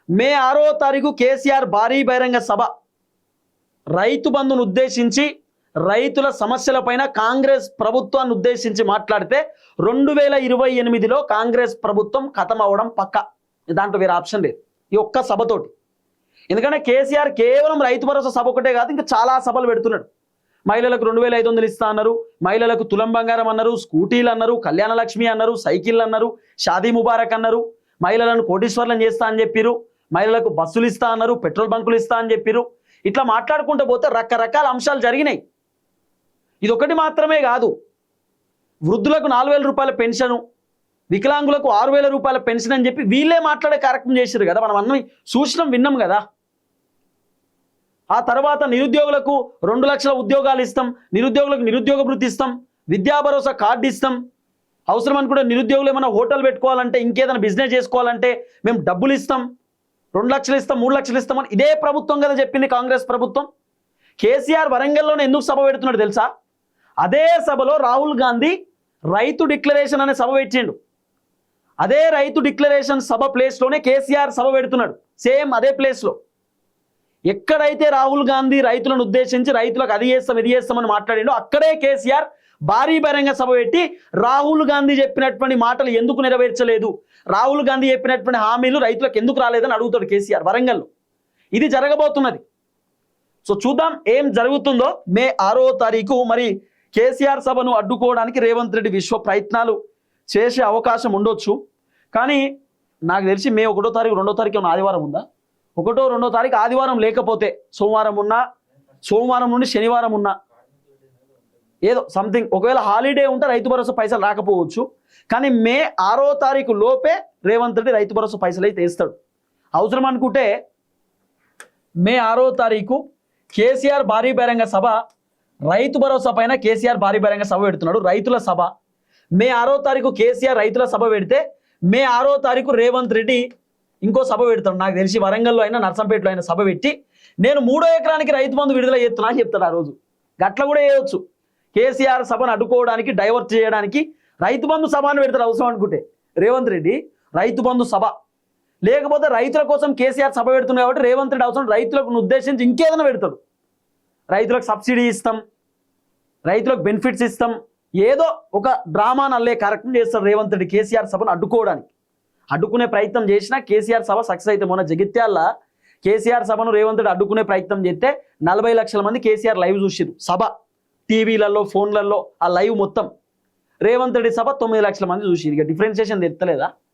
మే 6వ తారీఖు కేసీఆర్ భారీ బహిరంగ సభ రైతు బంధును ఉద్దేశించి రైతుల సమస్యలపైన కాంగ్రెస్ ప్రభుత్వాన్ని ఉద్దేశించి మాట్లాడితే 2028లో కాంగ్రెస్ ప్రభుత్వం ఖతం అవడం పక్క. దాంట్లో వేరే ఆప్షన్ లేదు ఈ ఒక్క సభతోటి. ఎందుకంటే కేసీఆర్ కేవలం రైతు భరోసా సభ ఒకటే కాదు, ఇంకా చాలా సభలు పెడుతున్నాడు. మహిళలకు 2500 ఇస్తా అన్నారు, మహిళలకు తులం బంగారం అన్నారు, స్కూటీలు అన్నారు, కళ్యాణ లక్ష్మి అన్నారు, సైకిళ్ళు అన్నారు, షాదీ ముబారక్ అన్నారు, మహిళలను కోటీశ్వర్లను చేస్తా అని చెప్పిరు, మహిళలకు బస్సులు ఇస్తా అన్నారు, పెట్రోల్ బంకులు ఇస్తా అని చెప్పిరు. ఇట్లా మాట్లాడుకుంటూ పోతే రకరకాల అంశాలు జరిగినాయి. ఇది ఒకటి మాత్రమే కాదు, వృద్ధులకు 4000 రూపాయల పెన్షను, వికలాంగులకు 6000 రూపాయల పెన్షన్ అని చెప్పి వీళ్ళే మాట్లాడే కార్యక్రమం చేశారు కదా, మనం అన్నీ చూసినాం విన్నాం కదా. ఆ తర్వాత నిరుద్యోగులకు 2 లక్షల ఉద్యోగాలు ఇస్తాం, నిరుద్యోగులకు నిరుద్యోగ భృతి ఇస్తాం, విద్యా భరోసా కార్డు ఇస్తాం, అవసరం అనుకుంటే నిరుద్యోగులు ఏమైనా హోటల్ పెట్టుకోవాలంటే ఇంకేదైనా బిజినెస్ చేసుకోవాలంటే మేము డబ్బులు ఇస్తాం, 2 లక్షలు ఇస్తాం, 3 లక్షలు ఇస్తామని ఇదే ప్రభుత్వం కదా చెప్పింది కాంగ్రెస్ ప్రభుత్వం. కేసీఆర్ వరంగల్లోనే ఎందుకు సభ పెడుతున్నాడు తెలుసా? అదే సభలో రాహుల్ గాంధీ రైతు డిక్లరేషన్ అనే సభ పెట్టిండు. అదే రైతు డిక్లరేషన్ సభ ప్లేస్లోనే కేసీఆర్ సభ పెడుతున్నాడు, సేమ్ అదే ప్లేస్లో. ఎక్కడైతే రాహుల్ గాంధీ రైతులను ఉద్దేశించి రైతులకు అది చేస్తాం ఇది చేస్తామని మాట్లాడిండో అక్కడే కేసీఆర్ భారీ బహిరంగ సభ పెట్టి రాహుల్ గాంధీ చెప్పినటువంటి మాటలు ఎందుకు నెరవేర్చలేదు, రాహుల్ గాంధీ చెప్పినటువంటి హామీలు రైతులకు ఎందుకు రాలేదని అడుగుతాడు కేసీఆర్ వరంగల్లో. ఇది జరగబోతున్నది. సో చూద్దాం ఏం జరుగుతుందో. మే 6వ తారీఖు మరి కేసీఆర్ సభను అడ్డుకోవడానికి రేవంత్ రెడ్డి విశ్వ ప్రయత్నాలు చేసే అవకాశం ఉండొచ్చు. కానీ నాకు తెలిసి మే 1వ తారీఖు 2వ తారీఖు ఏమైనా ఆదివారం ఉందా? 1వ 2వ తారీఖు ఆదివారం లేకపోతే సోమవారం ఉన్నా, సోమవారం నుండి శనివారం ఉన్నా ఏదో సంథింగ్, ఒకవేళ హాలిడే ఉంటే రైతు భరోసా పైసలు రాకపోవచ్చు. కానీ మే 6వ తారీఖు లోపే రేవంత్ రెడ్డి రైతు భరోసా పైసలు అయితే వేస్తాడు. అవసరం అనుకుంటే మే 6వ తారీఖు కేసీఆర్ భారీ బహిరంగ సభ, రైతు భరోసా పైన కేసీఆర్ భారీ బహిరంగ సభ పెడుతున్నాడు, రైతుల సభ. మే 6వ తారీఖు కేసీఆర్ రైతుల సభ పెడితే మే 6వ తారీఖు రేవంత్ రెడ్డి ఇంకో సభ పెడతాడు. నాకు తెలిసి వరంగల్లో అయినా నర్సంపేటలో అయినా సభ పెట్టి నేను 3వ ఎకరానికి రైతు బంధు విడుదల చేస్తున్నా అని చెప్తాడు. ఆ రోజు గట్ల కూడా చేయవచ్చు. కేసీఆర్ సభను అడ్డుకోవడానికి, డైవర్ట్ చేయడానికి రైతు బంధు సభను పెడతాడు అవసరం అనుకుంటే రేవంత్ రెడ్డి. రైతు బంధు సభ లేకపోతే రైతుల కోసం కేసీఆర్ సభ పెడుతున్నాడు కాబట్టి రేవంత్ రెడ్డి అవసరం రైతులకు ఉద్దేశించి ఇంకేదైనా పెడతాడు. రైతులకు సబ్సిడీ ఇస్తాం, రైతులకు బెనిఫిట్స్ ఇస్తాం, ఏదో ఒక డ్రామాను అల్లే కార్యక్రమం చేస్తాడు రేవంత్ రెడ్డి కేసీఆర్ సభను అడ్డుకోవడానికి. అడ్డుకునే ప్రయత్నం చేసినా కేసీఆర్ సభ సక్సెస్ అయితే మొన్న జగిత్యాల కేసీఆర్ సభను రేవంత్ రెడ్డి అడ్డుకునే ప్రయత్నం చేస్తే 40 లక్షల మంది కేసీఆర్ లైవ్ చూసిరు. సభ టీవీలలో ఫోన్లలో ఆ లైవ్ మొత్తం. రేవంత్ రెడ్డి సభ 9 లక్షల మంది చూసిరు. ఇక డిఫరెన్షియేషన్ తెత్తలేదా?